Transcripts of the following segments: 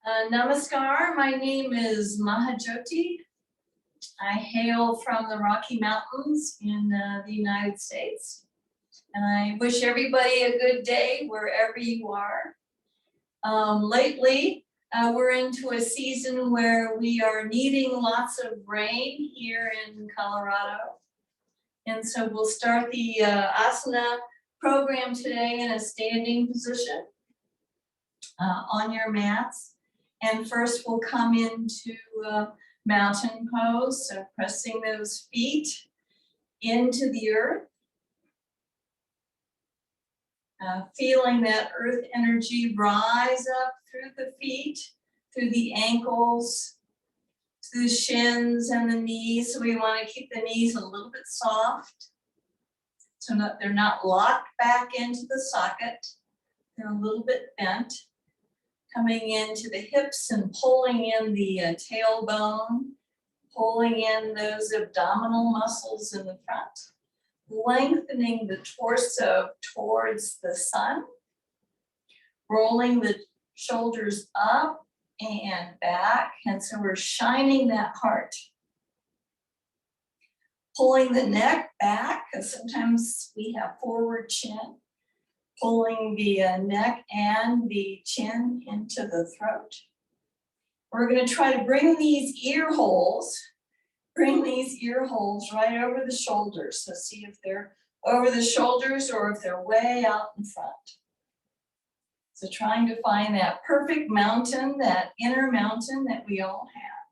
Namaskar, my name is MahaJyoti. I hail from the Rocky Mountains in the United States. And I wish everybody a good day wherever you are. Lately, we're into a season where we are needing lots of rain here in Colorado. And so we'll start the asana program today in a standing position on your mats. And first we'll come into mountain pose, so pressing those feet into the earth. Feeling that earth energy rise up through the feet, through the ankles, to the shins and the knees. So we want to keep the knees a little bit soft, so they're not locked back into the socket. They're a little bit bent. Coming into the hips and pulling in the tailbone, pulling in those abdominal muscles in the front, lengthening the torso towards the sun, rolling the shoulders up and back, and so we're shining that heart. Pulling the neck back, because sometimes we have forward chin. Pulling the neck and the chin into the throat. We're going to try to bring these ear holes right over the shoulders. So see if they're over the shoulders or if they're way out in front. So trying to find that perfect mountain, that inner mountain that we all have.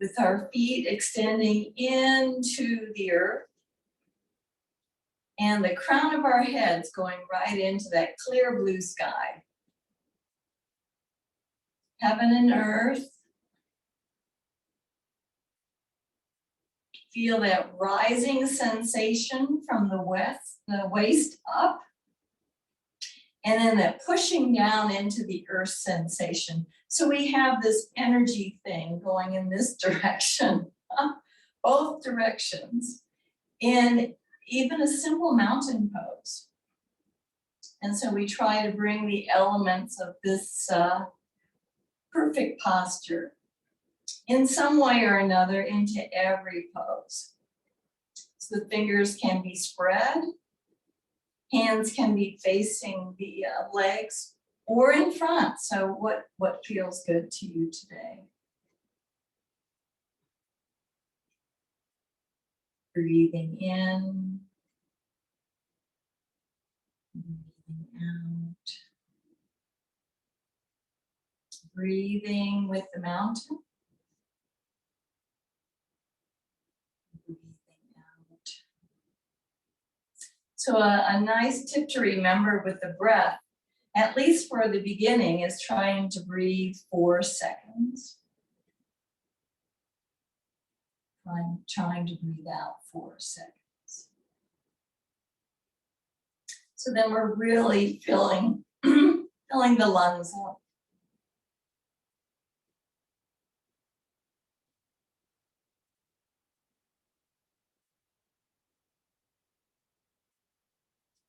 With our feet extending into the earth. And the crown of our heads going right into that clear blue sky. Heaven and earth. Feel that rising sensation from the waist up. And then that pushing down into the earth sensation. So we have this energy thing going in this direction, both directions. And even a simple mountain pose. And so we try to bring the elements of this perfect posture in some way or another into every pose. So the fingers can be spread, hands can be facing the legs or in front. So what feels good to you today? Breathing in, breathing out, breathing with the mountain, breathing out. So a nice tip to remember with the breath, at least for the beginning, is trying to breathe 4 seconds. Trying to breathe out 4 seconds. So then we're really filling the lungs up.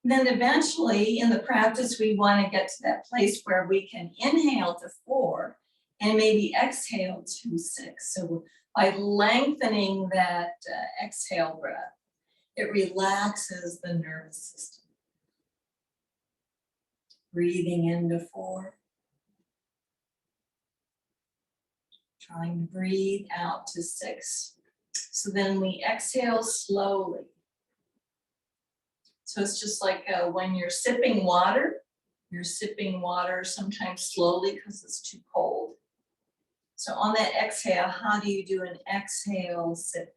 Then eventually in the practice, we want to get to that place where we can inhale to 4 and maybe exhale to 6. So by lengthening that exhale breath, it relaxes the nervous system. Breathing into 4. Trying to breathe out to 6. So then we exhale slowly. So it's just like when you're sipping water sometimes slowly because it's too cold. So on that exhale, how do you do an exhale sip?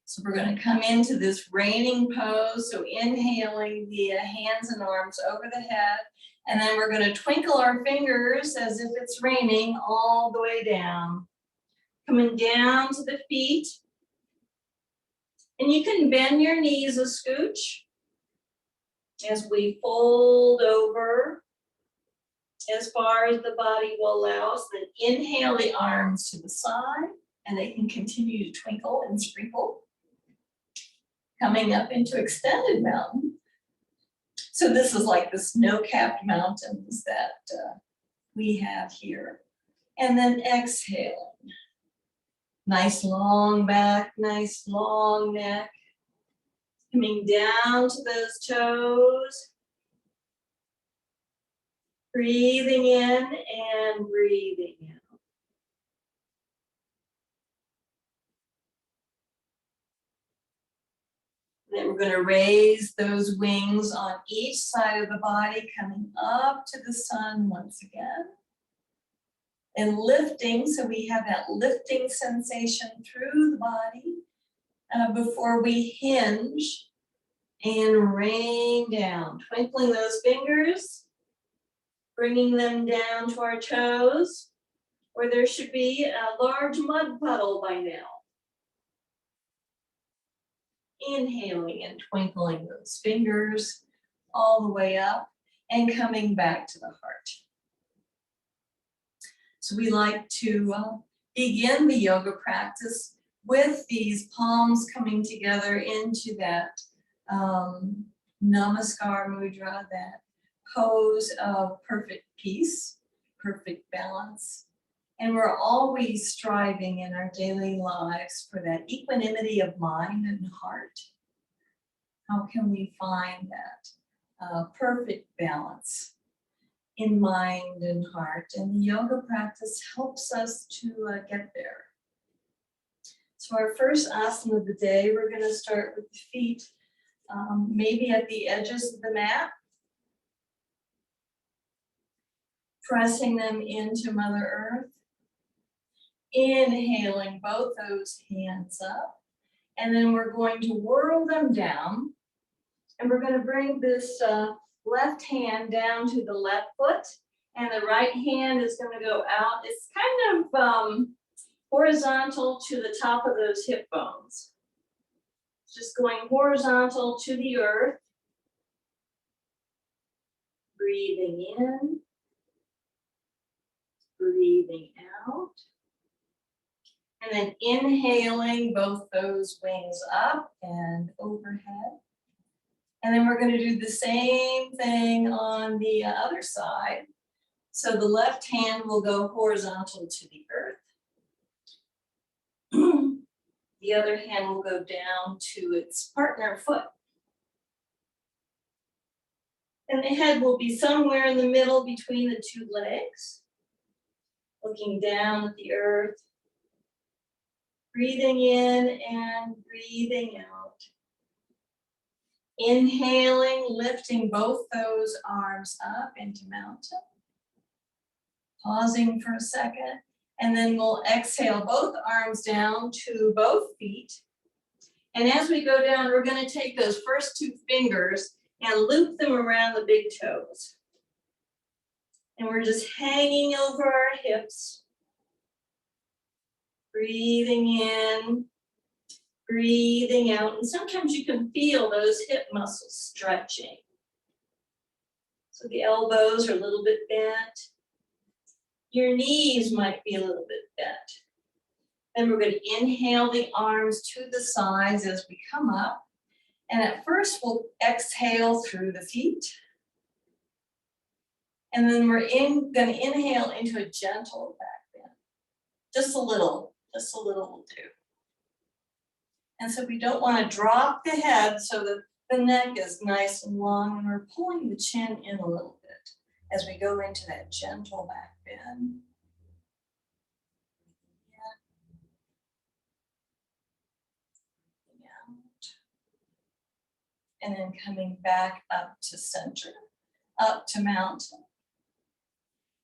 So we're going to come into this raining pose. So inhaling the hands and arms over the head. And then we're going to twinkle our fingers as if it's raining all the way down. Coming down to the feet. And you can bend your knees a scooch as we fold over as far as the body will allow us. Then inhale the arms to the side, and they can continue to twinkle and sprinkle. coming up into extended mountain. So this is like the snow-capped mountains that we have here. And then exhaling. Nice long back, nice long neck. Coming down to those toes. Breathing in and breathing out. Then we're going to raise those wings on each side of the body, coming up to the sun once again. And lifting, so we have that lifting sensation through the body before we hinge and rain down. Twinkling those fingers, bringing them down to our toes, where there should be a large mud puddle by now. Inhaling and twinkling those fingers all the way up and coming back to the heart. So we like to begin the yoga practice with these palms coming together into that Namaskar Mudra, that pose of perfect peace, perfect balance. And we're always striving in our daily lives for that equanimity of mind and heart. How can we find that perfect balance in mind and heart? And the yoga practice helps us to get there. So our first asana of the day, we're going to start with the feet maybe at the edges of the mat. Pressing them into Mother Earth. Inhaling both those hands up. And then we're going to whirl them down. And we're going to bring this left hand down to the left foot. And the right hand is going to go out. It's kind of horizontal to the top of those hip bones. Just going horizontal to the earth. Breathing in. Breathing out. And then inhaling both those wings up and overhead. And then we're going to do the same thing on the other side. So the left hand will go horizontal to the earth. The other hand will go down to its partner foot. And the head will be somewhere in the middle between the two legs. Looking down at the earth. Breathing in and breathing out. Inhaling, lifting both those arms up into mountain. Pausing for a second. And then we'll exhale both arms down to both feet. And as we go down, we're going to take those first two fingers and loop them around the big toes. And we're just hanging over our hips. Breathing in, breathing out. And sometimes you can feel those hip muscles stretching. So the elbows are a little bit bent. Your knees might be a little bit bent. Then we're going to inhale the arms to the sides as we come up. And at first we'll exhale through the feet. And then we're going to inhale into a gentle back bend. Just a little will do. And so we don't want to drop the head so that the neck is nice and long, and we're pulling the chin in a little bit as we go into that gentle back bend. And then coming back up to center, up to mountain.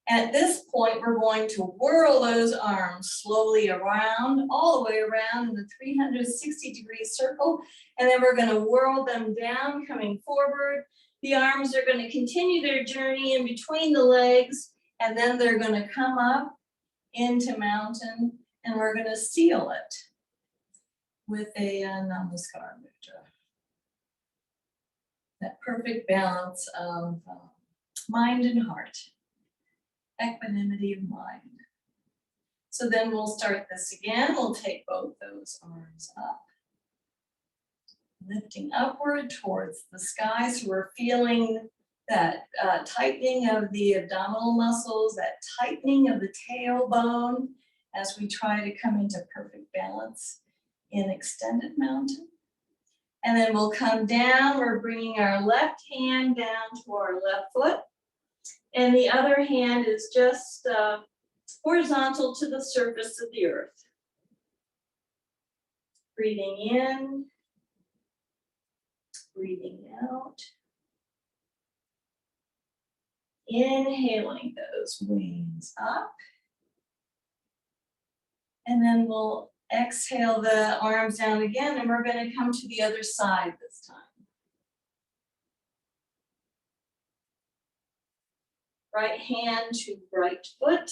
At this point, we're going to whirl those arms slowly around, all the way around in the 360-degree circle. And then we're going to whirl them down, coming forward. The arms are going to continue their journey in between the legs, and then they're going to come up into mountain, and we're going to seal it with a Namaskar Mudra. That perfect balance of mind and heart. Equanimity of mind. So then we'll start this again. We'll take both those arms up. Lifting upward towards the sky. So we're feeling that tightening of the abdominal muscles, that tightening of the tailbone as we try to come into perfect balance in extended mountain. And then we'll come down. We're bringing our left hand down to our left foot. And the other hand is just horizontal to the surface of the earth. Breathing in, breathing out. Inhaling those wings up. And then we'll exhale the arms down again, and we're going to come to the other side this time. Right hand to right foot.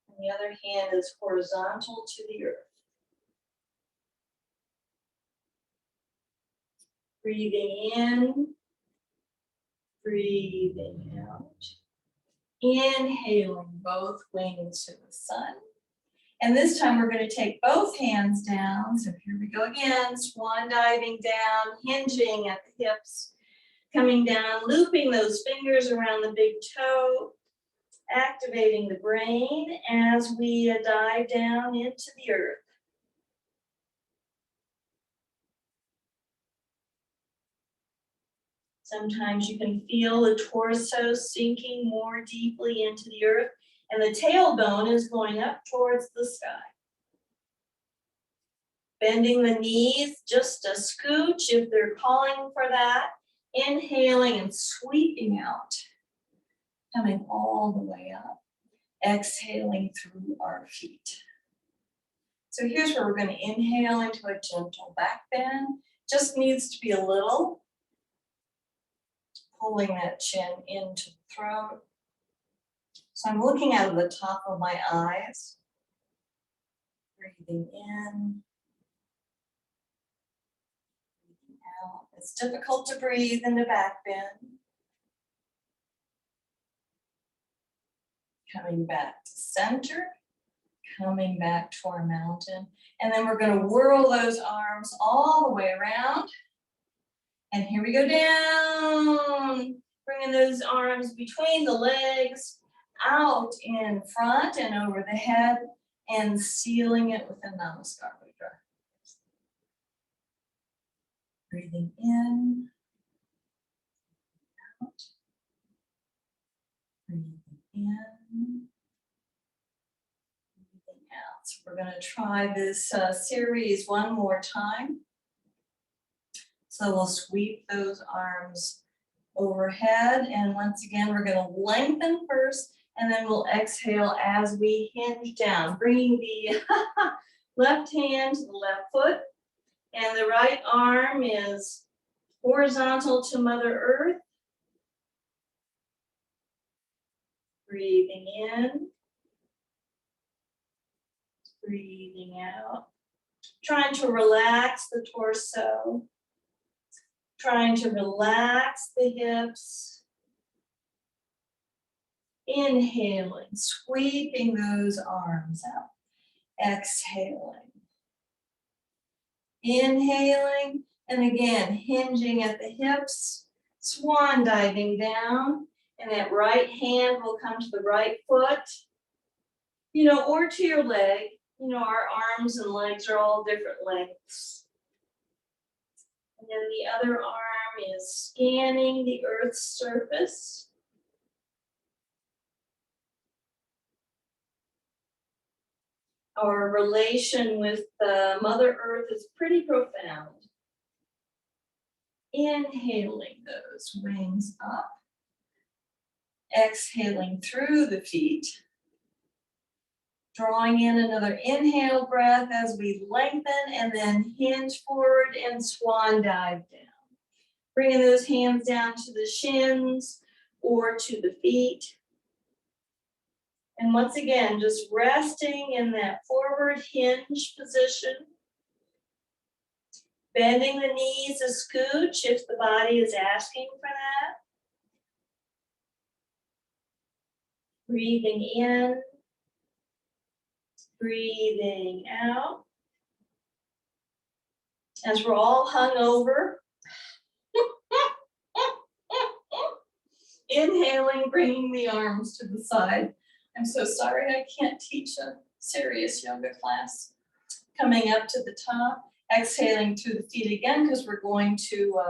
And the other hand is horizontal to the earth. Breathing in, breathing out. Inhaling both wings to the sun. And this time we're going to take both hands down. So here we go again, swan diving down, hinging at the hips, coming down, looping those fingers around the big toe, activating the brain as we dive down into the earth. Sometimes you can feel the torso sinking more deeply into the earth, and the tailbone is going up towards the sky. Bending the knees just a scooch if they're calling for that. Inhaling and sweeping out, coming all the way up. Exhaling through our feet. So here's where we're going to inhale into a gentle back bend. Just needs to be a little. Pulling that chin into the throat. So I'm looking out of the top of my eyes. Breathing in. Breathing out. It's difficult to breathe in the back bend. Coming back to center. Coming back to our mountain. And then we're going to whirl those arms all the way around. And here we go down, bringing those arms between the legs, out in front and over the head, and sealing it with a Namaskar Mudra. Breathing in, out, breathing in, breathing out. So we're going to try this series one more time. So we'll sweep those arms overhead, and once again we're going to lengthen first, and then we'll exhale as we hinge down, bringing the left hand to the left foot, and the right arm is horizontal to Mother Earth. Breathing in, breathing out, trying to relax the torso. Trying to relax the hips. Inhaling, sweeping those arms out. Exhaling. Inhaling, and again, hinging at the hips. Swan diving down, and that right hand will come to the right foot, or to your leg. Our arms and legs are all different lengths. And then the other arm is scanning the earth's surface. Our relation with Mother Earth is pretty profound. Inhaling those wings up. Exhaling through the feet. Drawing in another inhale breath as we lengthen, and then hinge forward and swan dive down. Bringing those hands down to the shins or to the feet. And once again, just resting in that forward hinge position. Bending the knees a scooch if the body is asking for that. Breathing in. Breathing out. as we're all hung over. Inhaling, bringing the arms to the side. I'm so sorry I can't teach a serious yoga class. Coming up to the top, exhaling through the feet again, because we're going to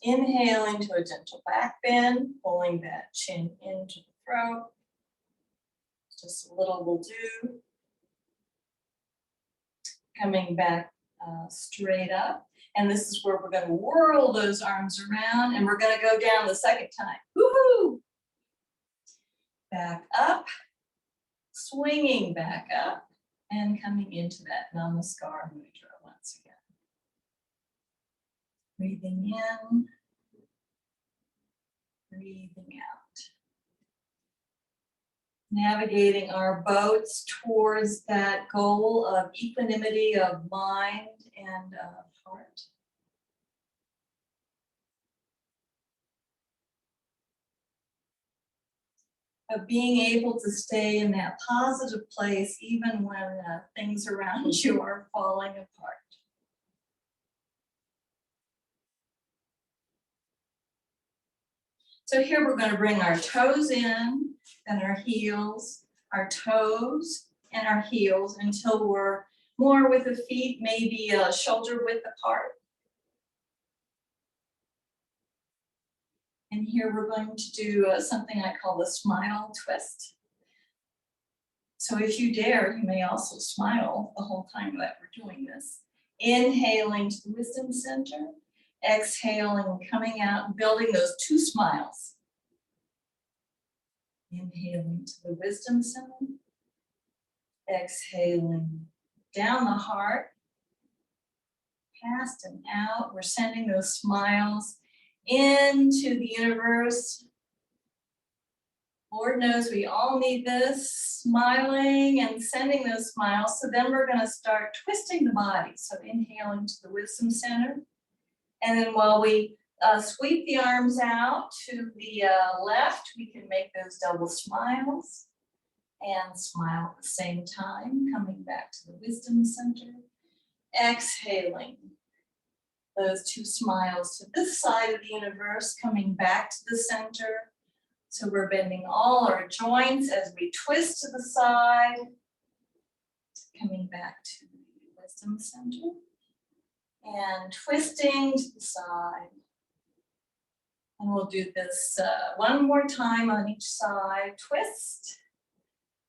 inhale into a gentle back bend, pulling that chin into the throat. Just a little will do. Coming back straight up. And this is where we're going to whirl those arms around, and we're going to go down the second time. Woohoo! Back up, swinging back up, and coming into that Namaskar Mudra once again. Breathing in, breathing out. Navigating our boats towards that goal of equanimity of mind and of heart. Of being able to stay in that positive place even when things around you are falling apart. So here we're going to bring our toes in and our heels, our toes and our heels until we're more with the feet, maybe shoulder width apart. And here we're going to do something I call the smile twist. So if you dare, you may also smile the whole time that we're doing this. Inhaling to the wisdom center, exhaling, coming out, building those two smiles. Inhaling to the wisdom center, exhaling down the heart, past and out. We're sending those smiles into the universe. Lord knows we all need this, smiling and sending those smiles. So then we're going to start twisting the body. So inhaling to the wisdom center. And then while we sweep the arms out to the left, we can make those double smiles and smile at the same time, coming back to the wisdom center. Exhaling those two smiles to this side of the universe, coming back to the center. So we're bending all our joints as we twist to the side, coming back to the wisdom center, and twisting to the side. And we'll do this one more time on each side. Twist,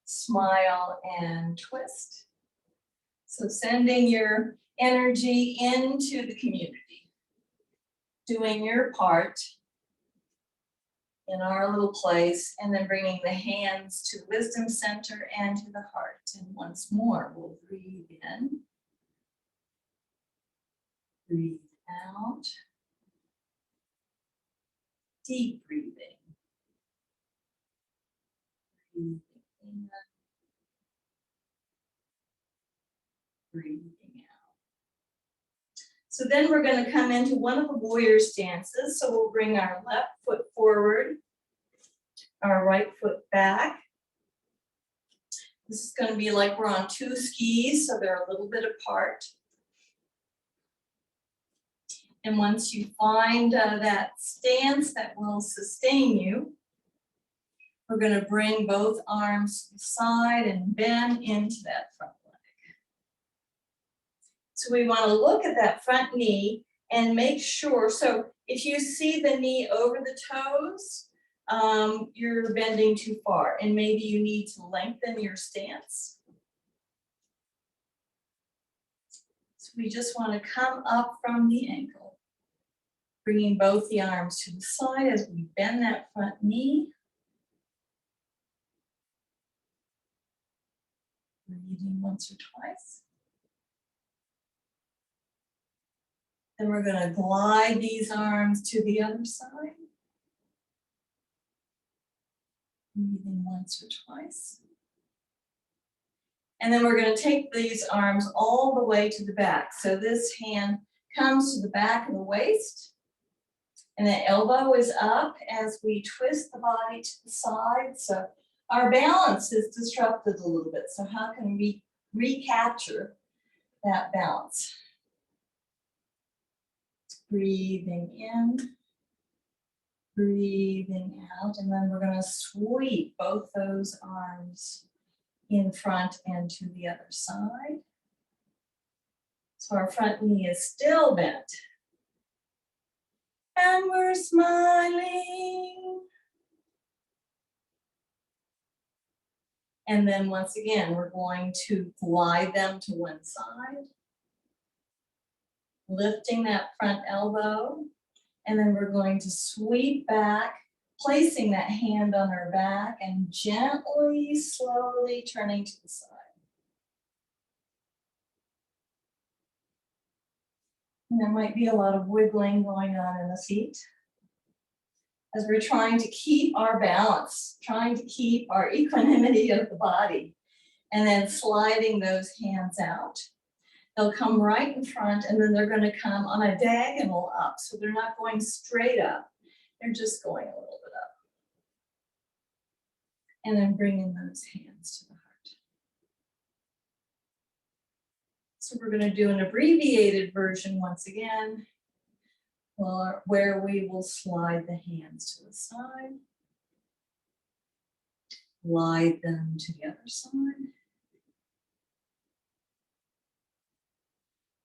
smile, and twist. So sending your energy into the community, doing your part in our little place, and then bringing the hands to the wisdom center and to the heart. And once more, we'll breathe in, breathe out, deep breathing, breathing in, breathing out. So then we're going to come into one of the warrior stances. So we'll bring our left foot forward, our right foot back. This is going to be like we're on two skis, so they're a little bit apart. And once you find that stance that will sustain you, we're going to bring both arms to the side and bend into that front leg. So we want to look at that front knee and make sure. So if you see the knee over the toes, you're bending too far, and maybe you need to lengthen your stance. So we just want to come up from the ankle, bringing both the arms to the side as we bend that front knee. Breathing once or twice. Then we're going to glide these arms to the other side. Breathing once or twice. And then we're going to take these arms all the way to the back. So this hand comes to the back of the waist, and the elbow is up as we twist the body to the side. So our balance is disrupted a little bit. So how can we recapture that balance? Breathing in, breathing out, and then we're going to sweep both those arms in front and to the other side. So our front knee is still bent. And we're smiling. And then once again, we're going to glide them to one side, lifting that front elbow. And then we're going to sweep back, placing that hand on our back and gently, slowly turning to the side. And there might be a lot of wiggling going on in the feet as we're trying to keep our balance, trying to keep our equanimity of the body, and then sliding those hands out. They'll come right in front, and then they're going to come on a diagonal up. So they're not going straight up. They're just going a little bit up. And then bringing those hands to the heart. So we're going to do an abbreviated version once again, where we will slide the hands to the side, glide them to the other side,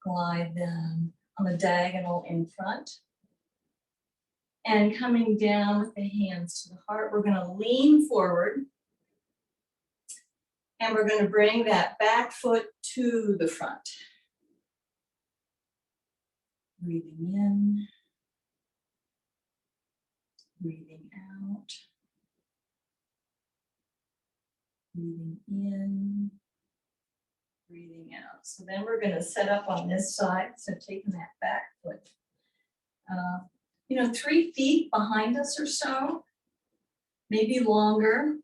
glide them on a diagonal in front. And coming down with the hands to the heart, we're going to lean forward. And we're going to bring that back foot to the front. Breathing in, breathing out, breathing in, breathing out. So then we're going to set up on this side. So taking that back foot, 3 feet behind us or so, maybe longer.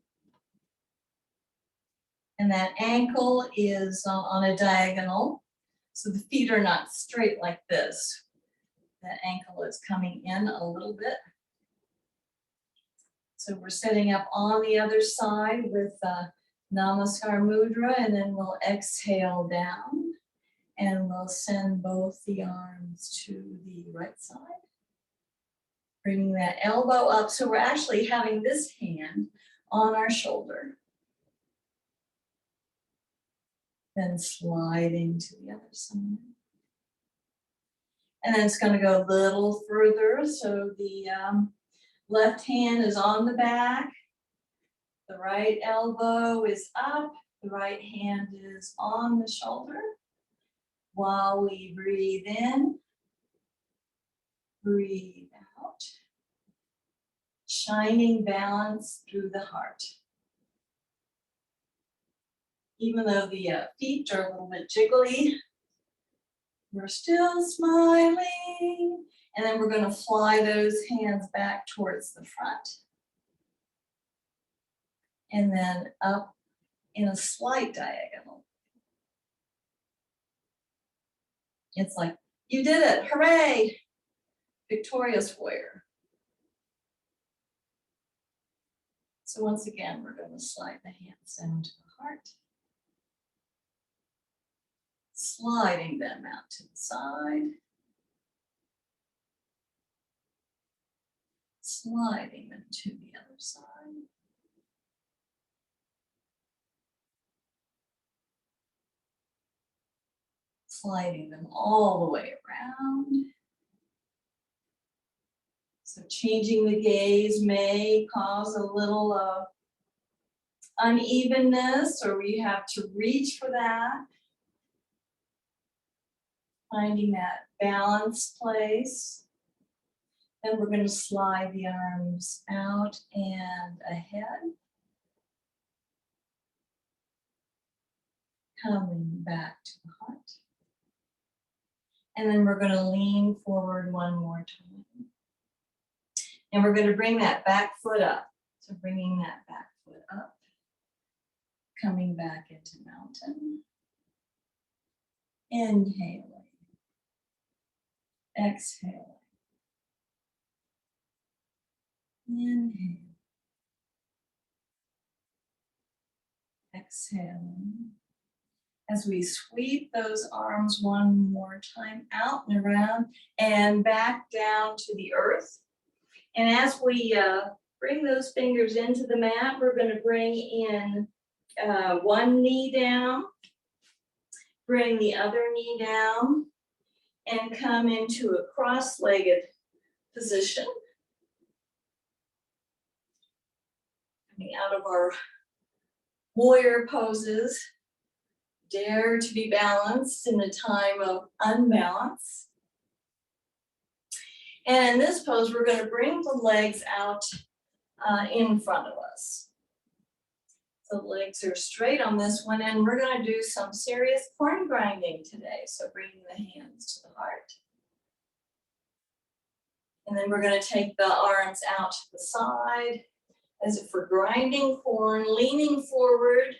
And that ankle is on a diagonal. So the feet are not straight like this. That ankle is coming in a little bit. So we're setting up on the other side with Namaskar Mudra, and then we'll exhale down and we'll send both the arms to the right side. Bringing that elbow up. So we're actually having this hand on our shoulder. Then sliding to the other side. And then it's going to go a little further. So the left hand is on the back. The right elbow is up. The right hand is on the shoulder. While we breathe in, breathe out. Shining balance through the heart. Even though the feet are a little bit jiggly, we're still smiling. And then we're going to fly those hands back towards the front. And then up in a slight diagonal. It's like, you did it, hooray! Victorious warrior. So once again, we're going to slide the hands down to the heart. Sliding them out to the side. Sliding them to the other side. Sliding them all the way around. So changing the gaze may cause a little unevenness, or we have to reach for that. Finding that balanced place. Then we're going to slide the arms out and ahead. Coming back to the heart. And then we're going to lean forward one more time. And we're going to bring that back foot up. So bringing that back foot up. Coming back into mountain. Inhaling. Exhaling. Inhale. Exhaling. As we sweep those arms one more time out and around and back down to the earth. And as we bring those fingers into the mat, we're going to bring in one knee down, bring the other knee down, and come into a cross-legged position. Coming out of our warrior poses, dare to be balanced in a time of unbalance. And in this pose, we're going to bring the legs out in front of us. The legs are straight on this one, and we're going to do some serious core grinding today. So bringing the hands to the heart. And then we're going to take the arms out to the side as if we're grinding corn, leaning forward,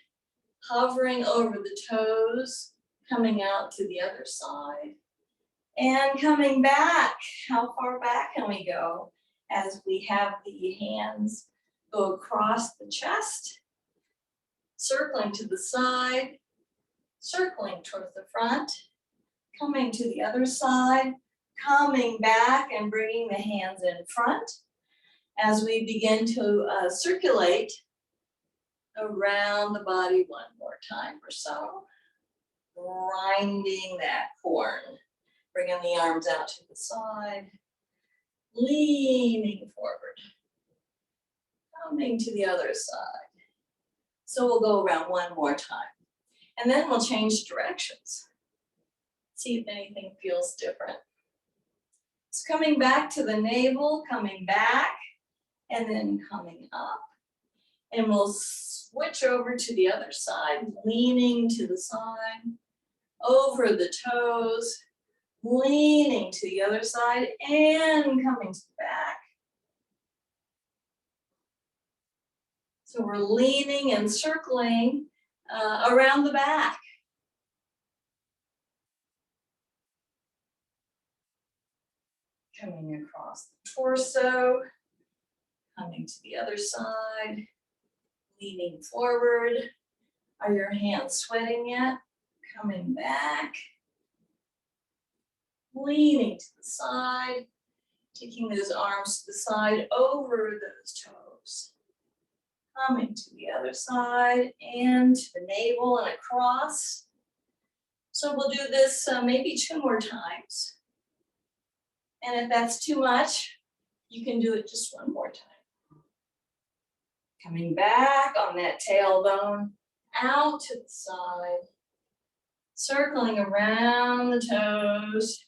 hovering over the toes, coming out to the other side, and coming back. How far back can we go as we have the hands go across the chest, circling to the side, circling towards the front, coming to the other side, coming back and bringing the hands in front as we begin to circulate around the body one more time or so. Grinding that corn, bringing the arms out to the side, leaning forward, coming to the other side. So we'll go around one more time, and then we'll change directions. See if anything feels different. So coming back to the navel, coming back, and then coming up. And we'll switch over to the other side, leaning to the side, over the toes, leaning to the other side, and coming to the back. So we're leaning and circling around the back. Coming across the torso, coming to the other side, leaning forward. Are your hands sweating yet? Coming back, leaning to the side, taking those arms to the side over those toes. Coming to the other side and to the navel and across. So we'll do this maybe 2 more times. And if that's too much, you can do it just 1 more time. Coming back on that tailbone, out to the side, circling around the toes.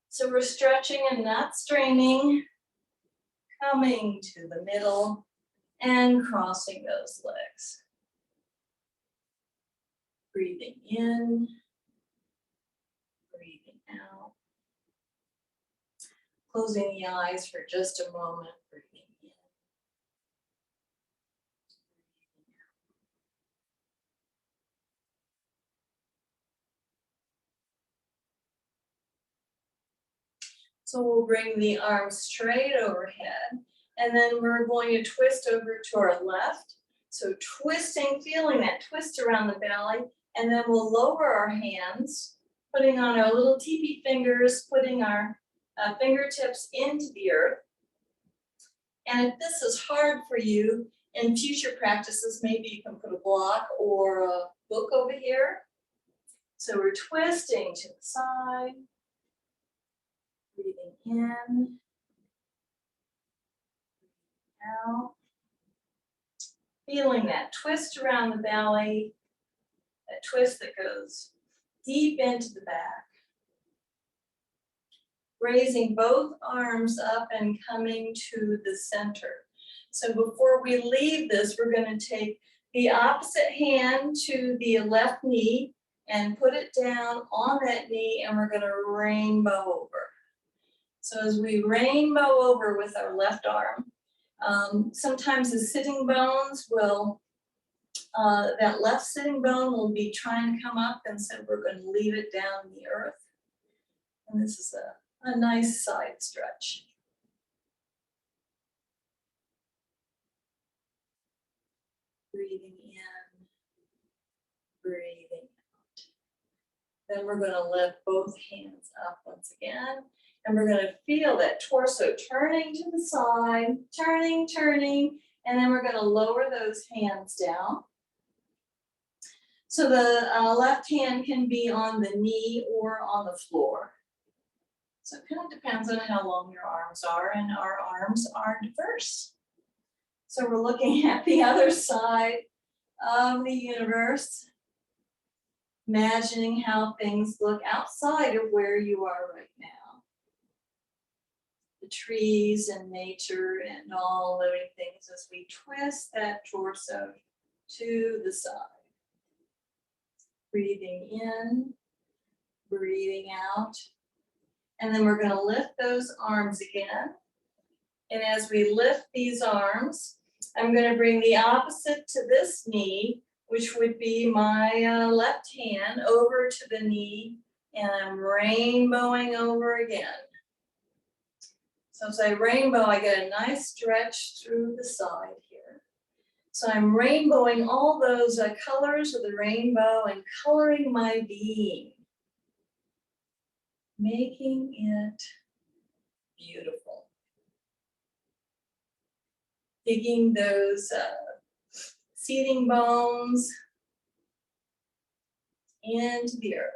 So we're stretching and not straining, coming to the middle and crossing those legs. Breathing in, breathing out. Closing the eyes for just a moment, breathing in. So we'll bring the arms straight overhead, and then we're going to twist over to our left. So twisting, feeling that twist around the belly, and then we'll lower our hands, putting on our little teepee fingers, putting our fingertips into the earth. And if this is hard for you, in future practices, maybe you can put a block or a book over here. So we're twisting to the side, breathing in, out, feeling that twist around the belly, that twist that goes deep into the back. Raising both arms up and coming to the center. So before we leave this, we're going to take the opposite hand to the left knee and put it down on that knee, and we're going to rainbow over. So as we rainbow over with our left arm, sometimes the sitting bones will, that left sitting bone will be trying to come up, and so we're going to leave it down in the earth. And this is a nice side stretch. Breathing in, breathing Then we're going to lift both hands up once again. And we're going to feel that torso turning to the side, turning, turning. And then we're going to lower those hands down. So the left hand can be on the knee or on the floor. So it kind of depends on how long your arms are, and our arms are diverse. So we're looking at the other side of the universe, imagining how things look outside of where you are right now. The trees and nature and all living things as we twist that torso to the side. Breathing in, breathing out. And then we're going to lift those arms again. And as we lift these arms, I'm going to bring the opposite to this knee, which would be my left hand over to the knee, and I'm rainbowing over again. So as I rainbow, I get a nice stretch through the side here. So I'm rainbowing all those colors of the rainbow and coloring my being, making it beautiful. Digging those seating bones into the earth.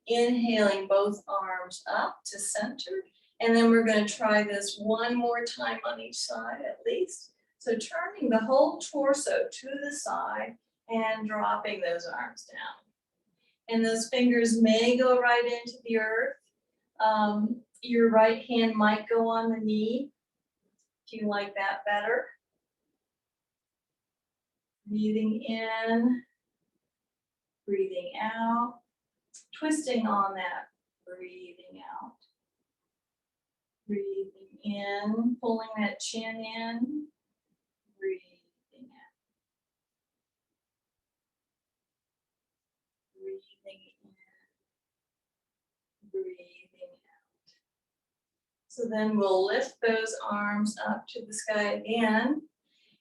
Inhaling both arms up to center. And then we're going to try this one more time on each side at least. So turning the whole torso to the side and dropping those arms down. And those fingers may go right into the earth. Your right hand might go on the knee if you like that better. Breathing in, breathing out, twisting on that, breathing out. Breathing in, pulling that chin in, breathing out. Breathing in, breathing out. So then we'll lift those arms up to the sky again.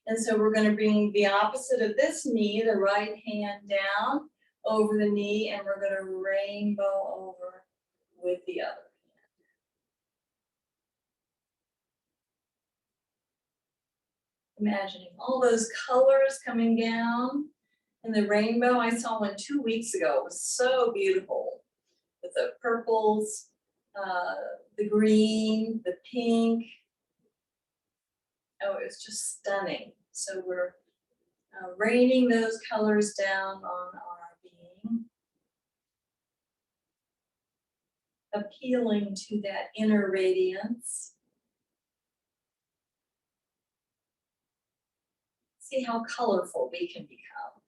And so we're going to bring the opposite of this knee, the right hand down over the knee, and we're going to rainbow over with the other. Imagining all those colors coming down in the rainbow. I saw one 2 weeks ago. It was so beautiful with the purples, the green, the pink. Oh, it was just stunning. So we're raining those colors down on our being, appealing to that inner radiance. See how colorful we can become.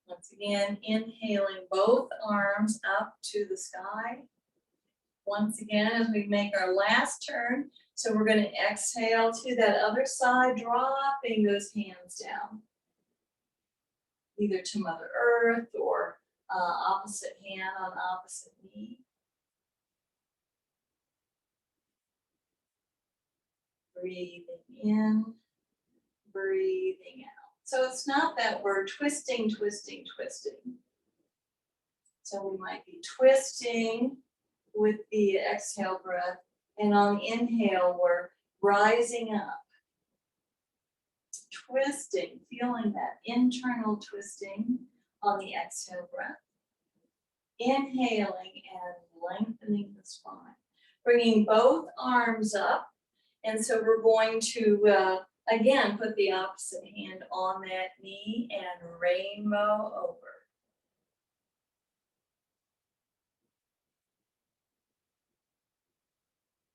Once again, inhaling both arms up to the sky. Once again, as we make our last turn, so we're going to exhale to that other side, dropping those hands down, either to Mother Earth or opposite hand on opposite knee. Breathing in, breathing out. So it's not that we're twisting, twisting, twisting. So we might be twisting with the exhale breath, and on the inhale, we're rising up. Twisting, feeling that internal twisting on the exhale breath. Inhaling and lengthening the spine. Bringing both arms up, and so we're going to again, put the opposite hand on that knee and rainbow over.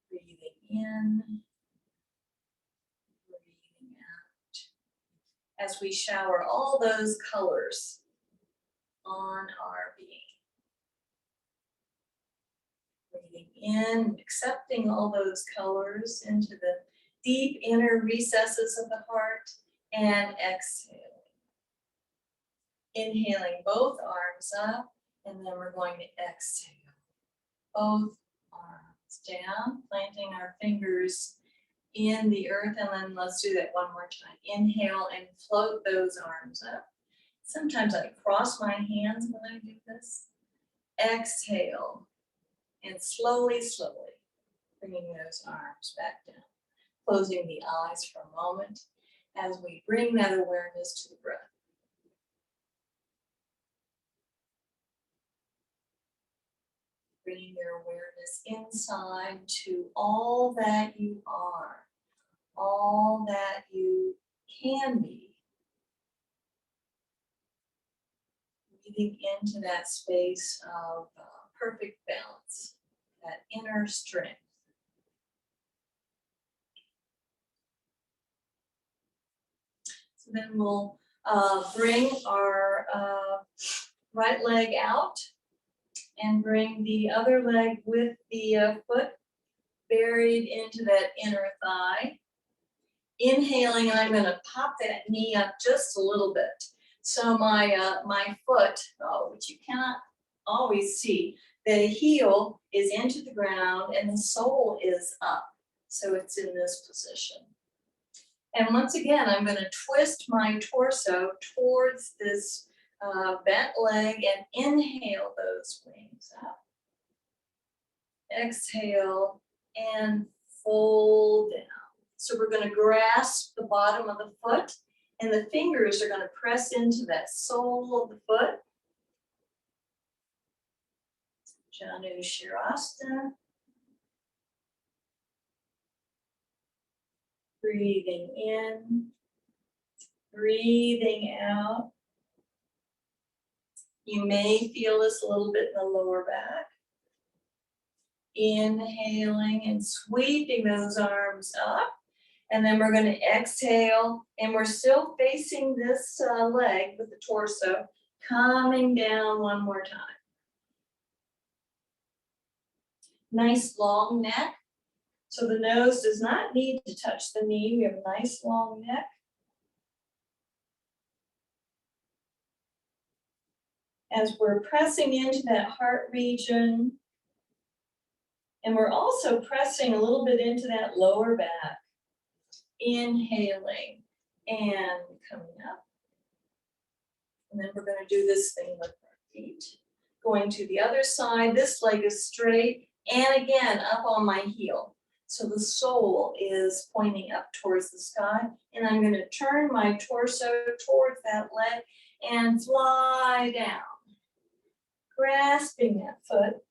Breathing in, breathing out. As we shower all those colors on our being. Breathing in, accepting all those colors into the deep inner recesses of the heart, and exhaling. Inhaling both arms up, and then we're going to exhale. Both arms down, planting our fingers in the earth, and then let's do that one more time. Inhale and float those arms up. Sometimes I cross my hands when I do this. exhale, and slowly, slowly bringing those arms back down. Closing the eyes for a moment as we bring that awareness to the breath. Bringing your awareness inside to all that you are, all that you can be. Breathing into that space of perfect balance, that inner strength. So then we'll bring our right leg out and bring the other leg with the foot buried into that inner thigh. Inhaling, and I'm going to pop that knee up just a little bit. So my foot, which you cannot always see, the heel is into the ground and the sole is up. So it's in this position. And once again, I'm going to twist my torso towards this bent leg and inhale those wings up. Exhale and fold down. So we're going to grasp the bottom of the foot and the fingers are going to press into that sole of the foot. Janu Shirasana. Breathing in, breathing out. You may feel this a little bit in the lower back. Inhaling and sweeping those arms up. And then we're going to exhale, and we're still facing this leg with the torso, coming down one more time. Nice long neck. So the nose does not need to touch the knee. We have a nice long neck. As we're pressing into that heart region, and we're also pressing a little bit into that lower back. Inhaling and coming up. And then we're going to do this thing with our feet. Going to the other side, this leg is straight, and again, up on my heel. So the sole is pointing up towards the sky, and I'm going to turn my torso towards that leg and fly down. Grasping that foot.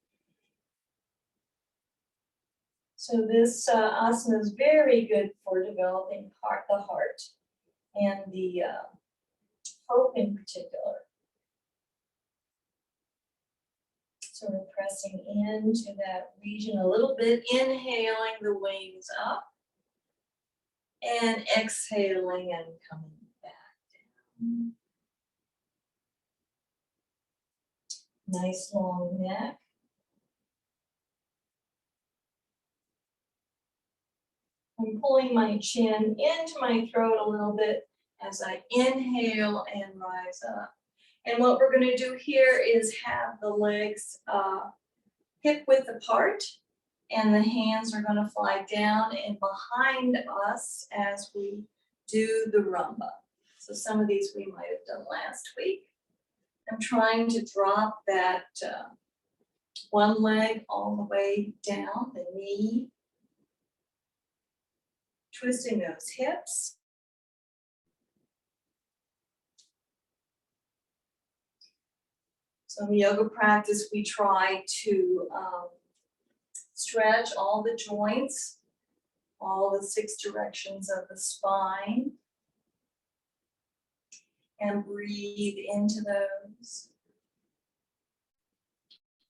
So this asana is very good for developing the heart and the hope in particular. So we're pressing into that region a little bit, inhaling the wings up and exhaling and coming back down. Nice long neck. I'm pulling my chin into my throat a little bit as I inhale and rise up. And what we're going to do here is have the legs hip width apart, and the hands are going to fly down and behind us as we do the rumba. So some of these we might have done last week. I'm trying to drop that one leg all the way down, the knee. Twisting those hips. So in yoga practice, we try to stretch all the joints, all the 6 directions of the spine, and breathe into those.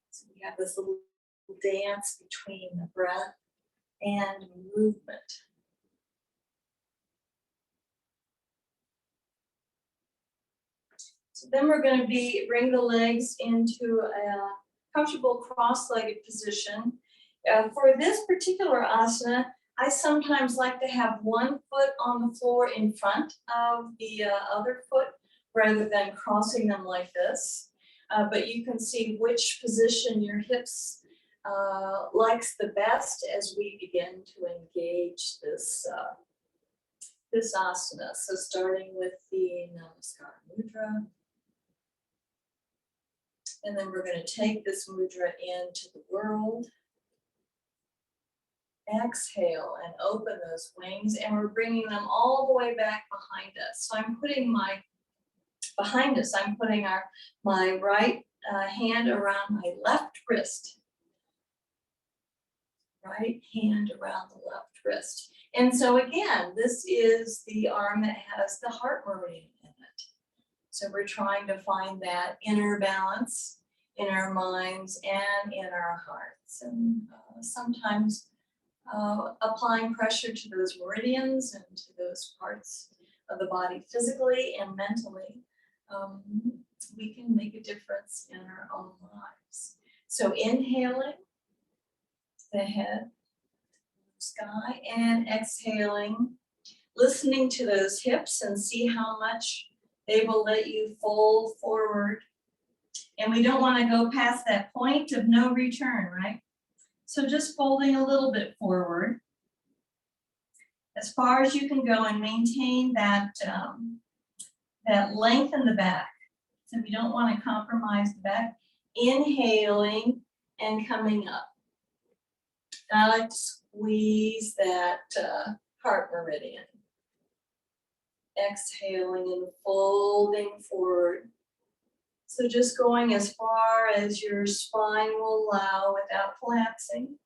So we have this little dance between the breath and movement. So then we're going to bring the legs into a comfortable cross-legged position. For this particular asana, I sometimes like to have one foot on the floor in front of the other foot rather than crossing them like this. But you can see which position your hips likes the best as we begin to engage this asana. So starting with the Namaskar Mudra. And then we're going to take this mudra into the world. Exhale and open those wings, and we're bringing them all the way back behind us. So I'm putting my my right hand around my left wrist. Right hand around the left wrist. And so again, this is the arm that has the heart meridian in it. So we're trying to find that inner balance in our minds and in our hearts. And sometimes applying pressure to those meridians and to those parts of the body physically and mentally, we can make a difference in our own lives. So inhaling the head, sky, and exhaling, listening to those hips and see how much they will let you fold forward. And we don't want to go past that point of no return, right? So just folding a little bit forward, as far as you can go, and maintain that, that length in the back. So we don't want to compromise the back. Inhaling and coming up. I like to squeeze that heart meridian. Exhaling and folding forward. So just going as far as your spine will allow without collapsing.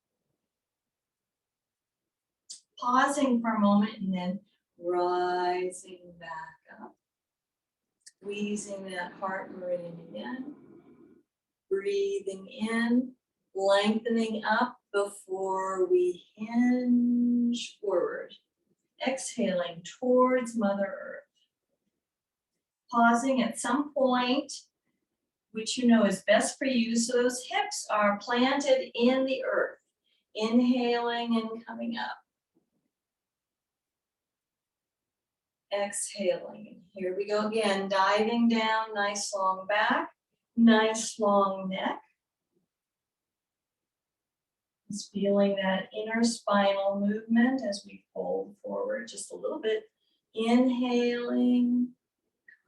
Pausing for a moment and then rising back up. Squeezing that heart meridian again. Breathing in, lengthening up before we hinge forward. Exhaling towards Mother Earth. Pausing at some point, which you know is best for you, so those hips are planted in the earth. Inhaling and coming up. Exhaling, and here we go again, diving down, nice long back, nice long neck. Just feeling that inner spinal movement as we fold forward just a little bit. Inhaling,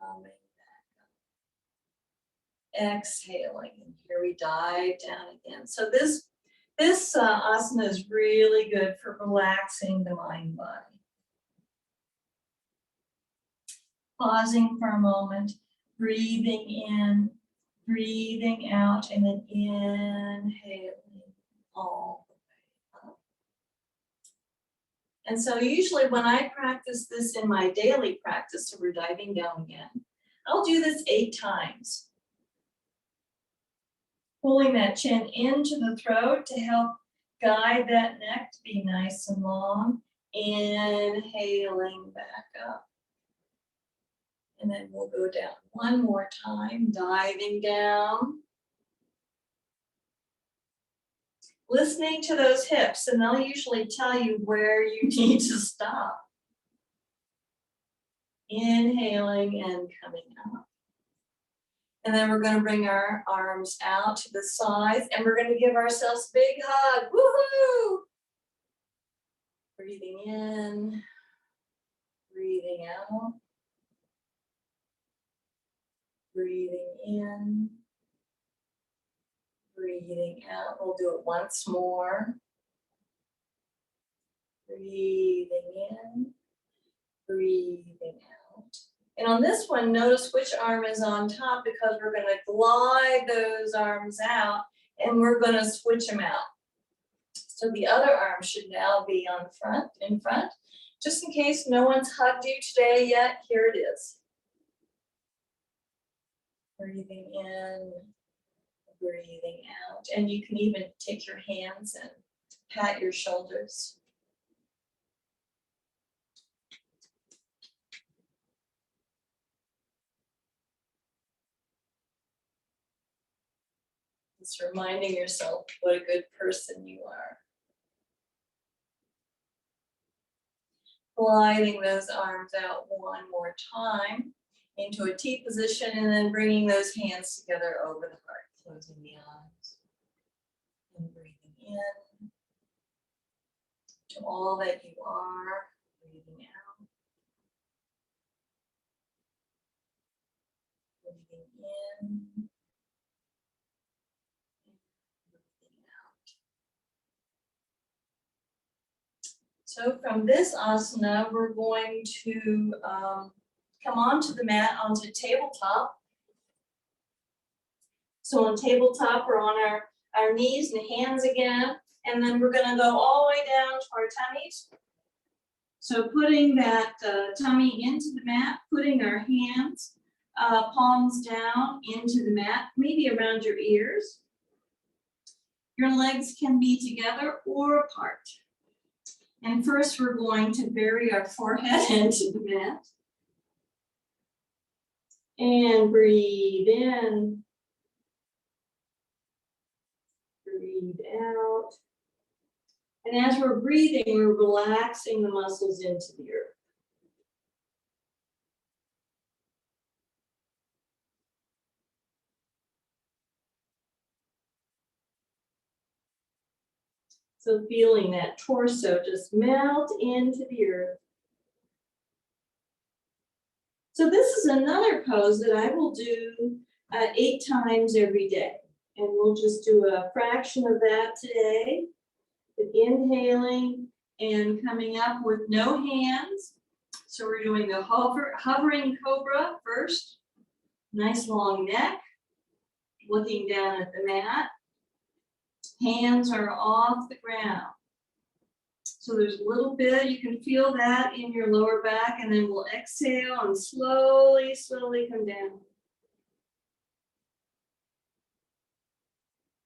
coming back up. Exhaling, and here we dive down again. So this asana is really good for relaxing the mind body. Pausing for a moment, breathing in, breathing out, and then inhaling all the way up. And so usually when I practice this in my daily practice, so we're diving down again, I'll do this 8 times. Pulling that chin into the throat to help guide that neck to be nice and long. Inhaling back up. And then we'll go down one more time, diving down. Listening to those hips, and they'll usually tell you where you need to stop. Inhaling and coming up. And then we're going to bring our arms out to the sides, and we're going to give ourselves a big hug. Woohoo! Breathing in, breathing out. Breathing in, breathing out. We'll do it once more. Breathing in, breathing out. And on this one, notice which arm is on top, because we're going to glide those arms out and we're going to switch them out. So the other arm should now be in front. Just in case no one's hugged you today yet, here it is. Breathing in, breathing out. And you can even take your hands and pat your shoulders. Just reminding yourself what a good person you are. Gliding those arms out one more time into a T position, and then bringing those hands together over the heart, closing the eyes. And breathing in to all that you are, breathing out. Breathing in So from this asana, we're going to come onto the mat, onto tabletop. So on tabletop, we're on our knees and hands again, and then we're gonna go all the way down to our tummies. So putting that tummy into the mat, putting our hands, palms down into the mat, maybe around your ears. Your legs can be together or apart. And first we're going to bury our forehead into the mat. And breathe in. Breathe out. And as we're breathing, we're relaxing the muscles into the earth. So feeling that torso just melt into the earth. So this is another pose that I will do 8 times every day. And we'll just do a fraction of that today. Inhaling and coming up with no hands. So we're doing the hovering cobra first. Nice long neck. Looking down at the mat. Hands are off the ground. So there's a little bit, you can feel that in your lower back, and then we'll exhale and slowly, slowly come down.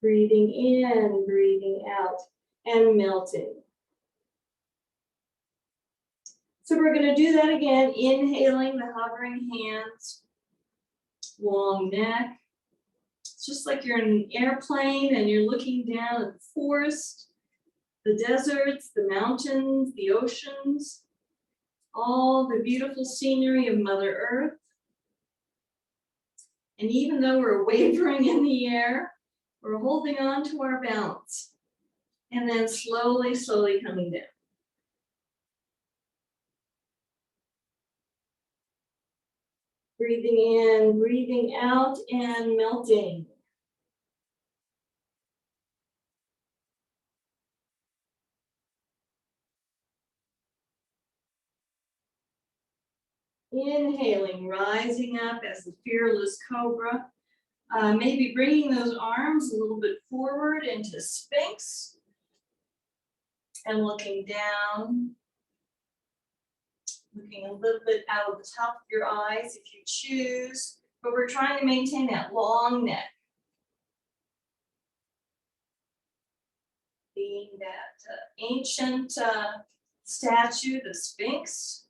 Breathing in, breathing out, and melting. So we're going to do that again, inhaling the hovering hands, long neck. It's just like you're in an airplane and you're looking down at the forest, the deserts, the mountains, the oceans, all the beautiful scenery of Mother Earth. And even though we're wavering in the air, we're holding on to our balance. And then slowly, slowly coming down. Breathing in, breathing out, and melting. Inhaling, rising up as the fearless cobra. Maybe bringing those arms a little bit forward into Sphinx. And looking down. Looking a little bit out of the top of your eyes if you choose. But we're trying to maintain that long neck. Being that ancient statue, the Sphinx.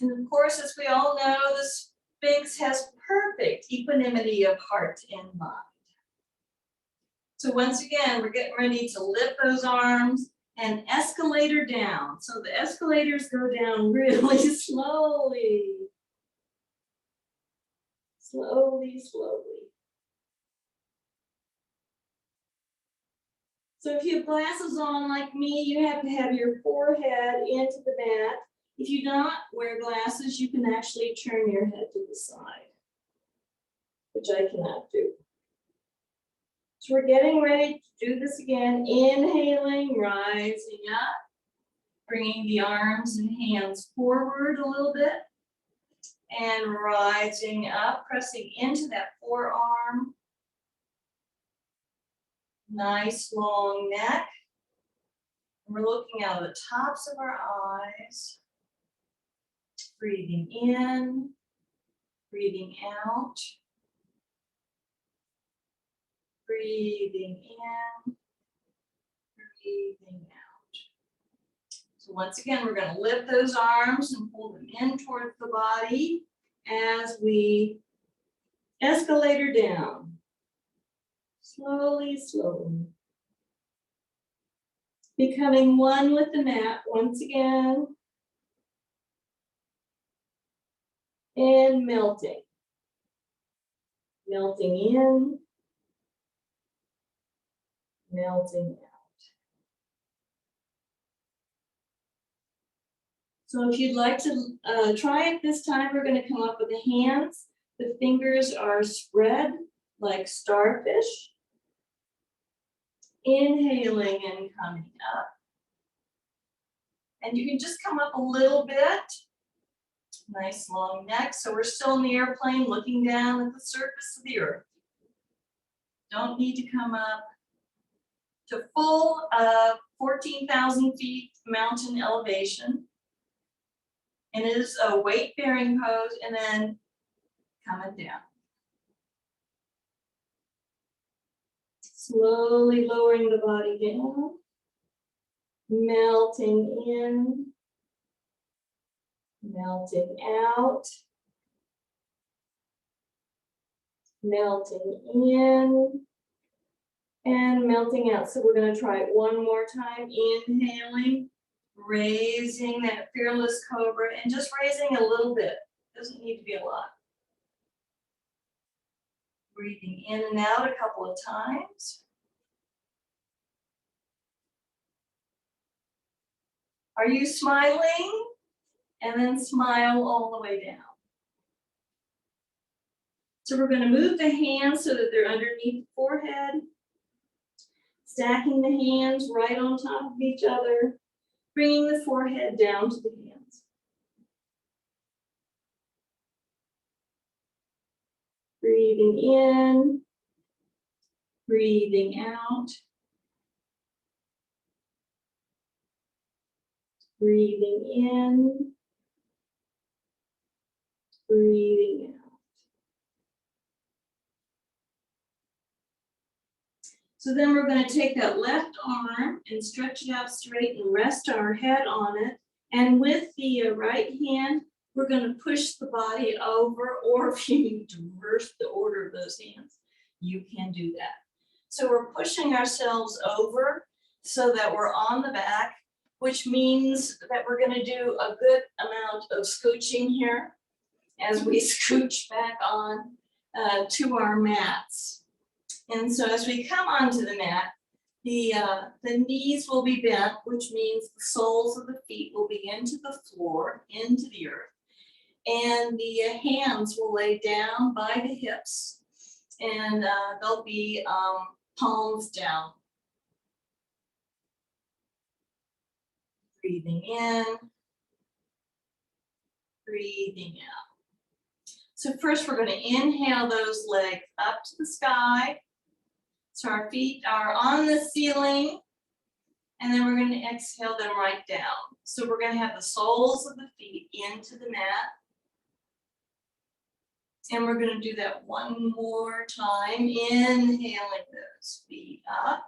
And of course, as we all know, the Sphinx has perfect equanimity of heart and mind. So once again, we're getting ready to lift those arms and escalator down. So the escalators go down really slowly. Slowly, slowly. So if you have glasses on like me, you have to have your forehead into the mat. If you don't wear glasses, you can actually turn your head to the side, which I cannot do. So we're getting ready to do this again. Inhaling, rising up, bringing the arms and hands forward a little bit, and rising up, pressing into that forearm. Nice long neck. And we're looking out of the tops of our eyes. Breathing in, breathing out. Breathing in, breathing out. So once again, we're going to lift those arms and pull them in towards the body as we escalator down. Slowly, slowly. Becoming one with the mat once again. And melting. Melting in. Melting out. So if you'd like to try it this time, we're going to come up with the hands. The fingers are spread like starfish. Inhaling and coming up. And you can just come up a little bit. Nice long neck. So we're still in the airplane looking down at the surface of the earth. Don't need to come up to full 14,000 feet mountain elevation. And it is a weight-bearing pose, and then coming down. Slowly lowering the body down, melting in, melting out, melting in, and melting out. So we're going to try it one more time. Inhaling, raising that fearless cobra, and just raising a little bit. Doesn't need to be a lot. Breathing in and out a couple of times. Are you smiling? And then smile all the way down. So we're going to move the hands so that they're underneath the forehead. Stacking the hands right on top of each other. Bringing the forehead down to the hands. Breathing in. Breathing out. Breathing in. Breathing out. So then we're going to take that left arm and stretch it out straight and rest our head on it. And with the right hand, we're going to push the body over, or if you need to reverse the order of those hands, you can do that. So we're pushing ourselves over so that we're on the back, which means that we're going to do a good amount of scooching here as we scooch back on to our mats. And so as we come onto the mat, the knees will be bent, which means the soles of the feet will be into the floor, into the earth. And the hands will lay down by the hips, and they'll be palms down. Breathing in, breathing out. So first we're going to inhale those legs up to the sky. So our feet are on the ceiling, and then we're going to exhale them right down. So we're going to have the soles of the feet into the mat. And we're going to do that one more time, inhaling those feet up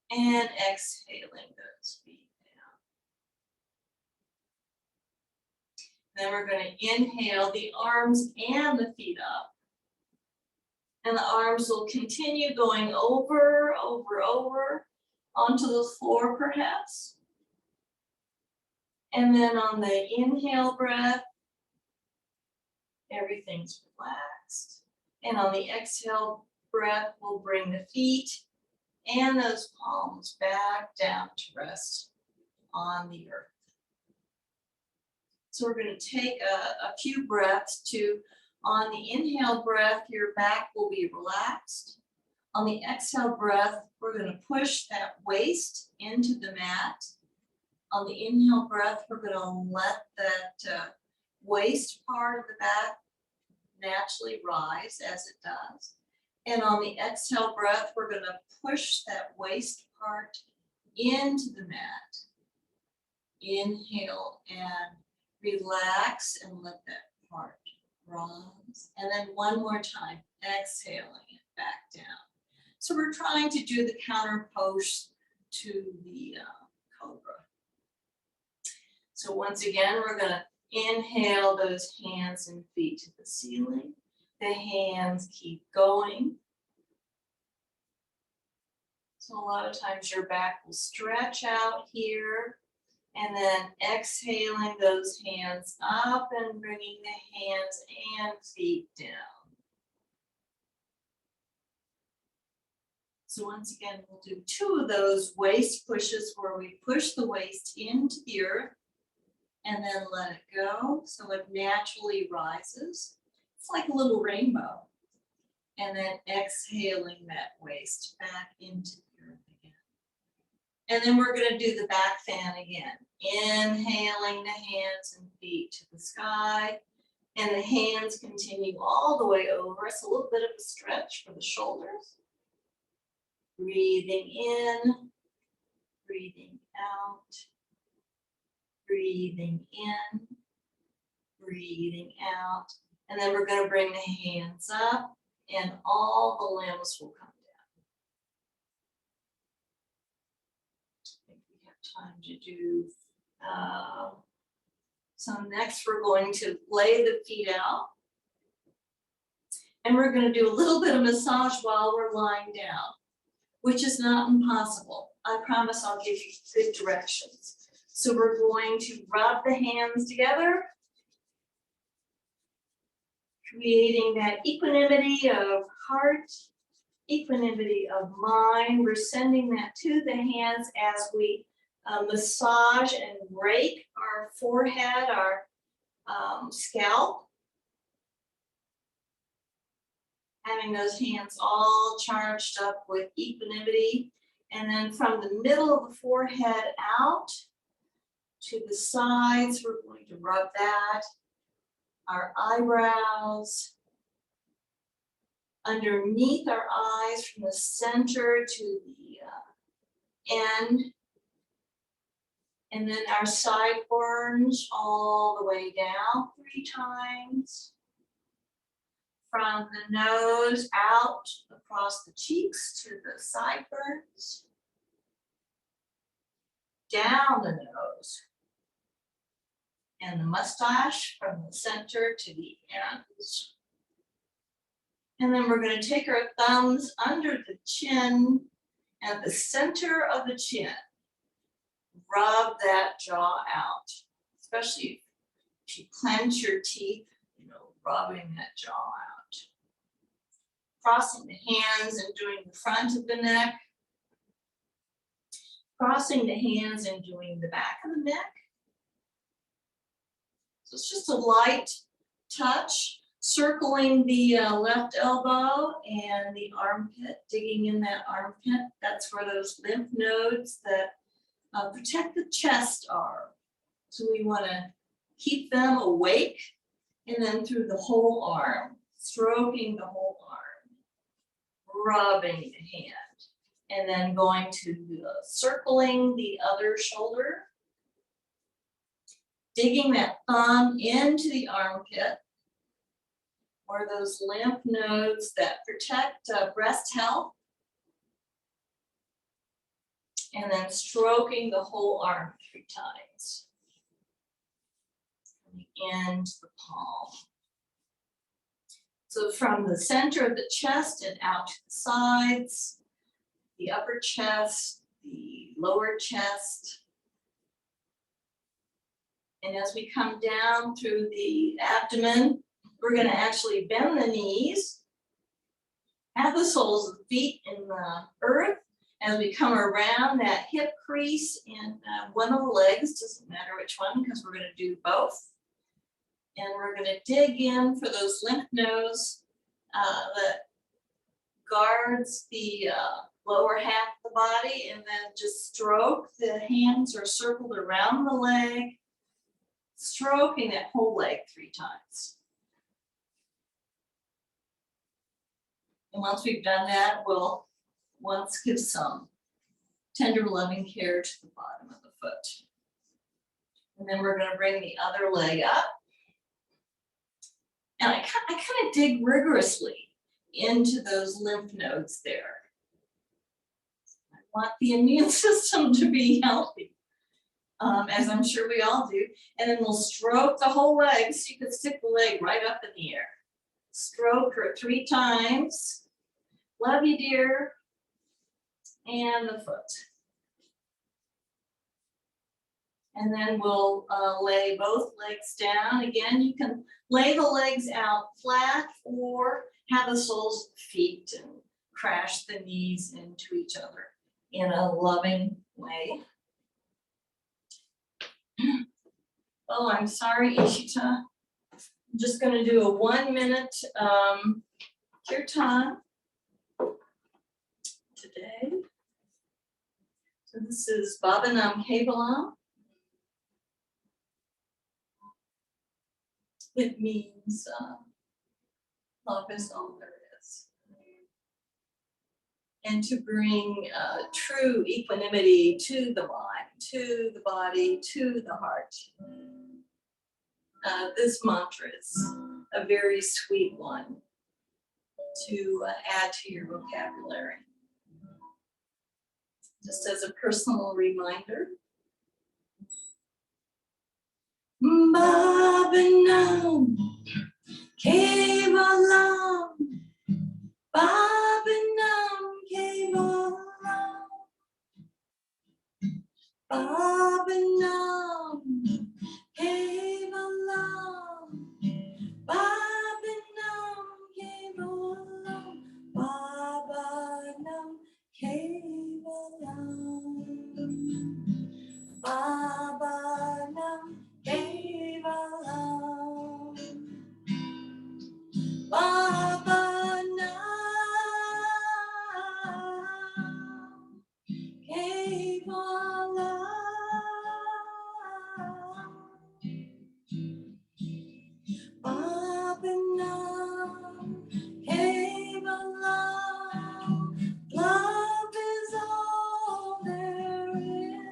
and exhaling those feet down. Then we're going to inhale the arms and the feet up. And the arms will continue going over, over, over onto the floor perhaps. And then on the inhale breath, everything's relaxed. And on the exhale breath, we'll bring the feet and those palms back down to rest on the earth. So we're going to take a few breaths to, on the inhale breath, your back will be relaxed. On the exhale breath, we're going to push that waist into the mat. On the inhale breath, we're going to let that waist part of the back naturally rise as it does. And on the exhale breath, we're going to push that waist part into the mat. Inhale and relax and let that part rise. And then one more time, exhaling it back down. So we're trying to do the counter pose to the cobra. So once again, we're going to inhale those hands and feet to the ceiling. The hands keep going. So a lot of times your back will stretch out here. And then exhaling those hands up and bringing the hands and feet down. So once again, we'll do 2 of those waist pushes where we push the waist into the earth and then let it go so it naturally rises. It's like a little rainbow. And then exhaling that waist back into the earth again. And then we're going to do the back fan again. Inhaling the hands and feet to the sky. And the hands continue all the way over. It's a little bit of a stretch for the shoulders. Breathing in, breathing out, breathing in, breathing out. And then we're going to bring the hands up and all the limbs will come down. I think we have time to do so next we're going to lay the feet out. And we're going to do a little bit of massage while we're lying down, which is not impossible. I promise I'll give you good directions. So we're going to rub the hands together, creating that equanimity of heart, equanimity of mind. We're sending that to the hands as we massage and rake our forehead, our scalp. Having those hands all charged up with equanimity. And then from the middle of the forehead out to the sides, we're going to rub that. Our eyebrows, underneath our eyes from the center to the end. And then our sideburns all the way down 3 times. From the nose out across the cheeks to the sideburns. Down the nose. And the mustache from the center to the ends. And then we're going to take our thumbs under the chin at the center of the chin. Rub that jaw out, especially if you clench your teeth, rubbing that jaw out. Crossing the hands and doing the front of the neck. Crossing the hands and doing the back of the neck. So it's just a light touch, circling the left elbow and the armpit, digging in that armpit. That's where those lymph nodes that protect the chest are. So we want to keep them awake. And then through the whole arm, stroking the whole arm, rubbing the hand, and then going to circling the other shoulder, digging that thumb into the armpit, where those lymph nodes that protect breast health, and then stroking the whole arm 3 times. And the palm. So from the center of the chest and out to the sides, the upper chest, the lower chest. And as we come down through the abdomen, we're going to actually bend the knees, have the soles of the feet in the earth. As we come around that hip crease in one of the legs, doesn't matter which one because we're going to do both. And we're going to dig in for those lymph nodes that guards the lower half of the body, and then just stroke. The hands are circled around the leg, stroking that whole leg 3 times. And once we've done that, we'll once give some tender loving care to the bottom of the foot. And then we're going to bring the other leg up. And I kind of dig rigorously into those lymph nodes there. I want the immune system to be healthy, as I'm sure we all do. And then we'll stroke the whole leg, so you can stick the leg right up in the air. Stroke her 3 times. Love you, dear. And the foot. And then we'll lay both legs down. Again, you can lay the legs out flat or have the soles of the feet and crash the knees into each other in a loving way. Oh, I'm sorry, Ishita. I'm just going to do a 1-minute kirtan today. So this is Bhavanam Kevalam. It means love is all there is. And to bring true equanimity to the mind, to the body, to the heart. This mantra is a very sweet one to add to your vocabulary. Just as a personal reminder. Bhavanam Kevalam, Bhavanam Kevalam, Bhavanam Kevalam, Bhavanam Kevalam, Bhavanam Kevalam, Bhavanam Kevalam, Bhavanam Kevalam, Bhavanam Kevalam, love is all there is.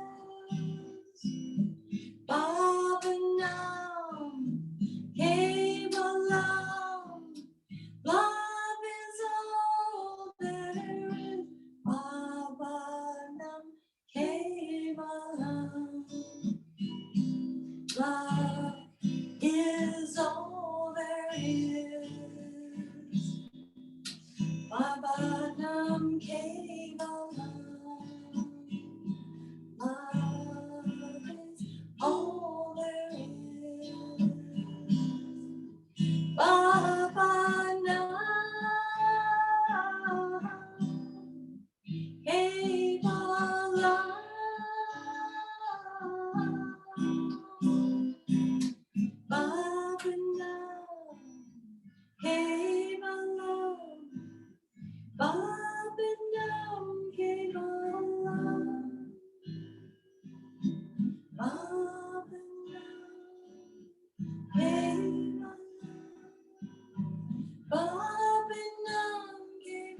Bhavanam Kevalam, love is all there is. Bhavanam Kevalam, love is all there is. Bhavanam Kevalam, love is all there is. Bhavanam Kevalam, Bhavanam Kevalam, Bhavanam Kevalam, Bhavanam Kevalam, Bhavanam Kevalam,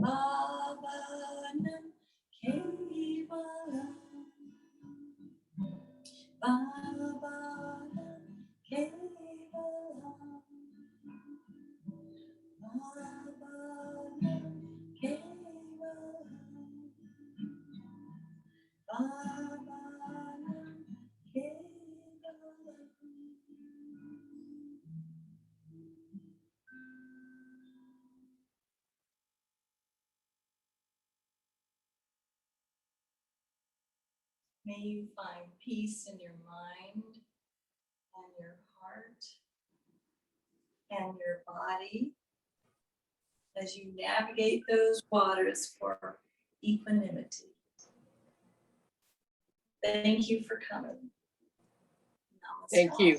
Bhavanam Kevalam, Bhavanam Kevalam, Bhavanam Kevalam, Bhavanam Kevalam. May you find peace in your mind and your heart and your body as you navigate those waters for equanimity. Thank you for coming. Namaskar. Thank you.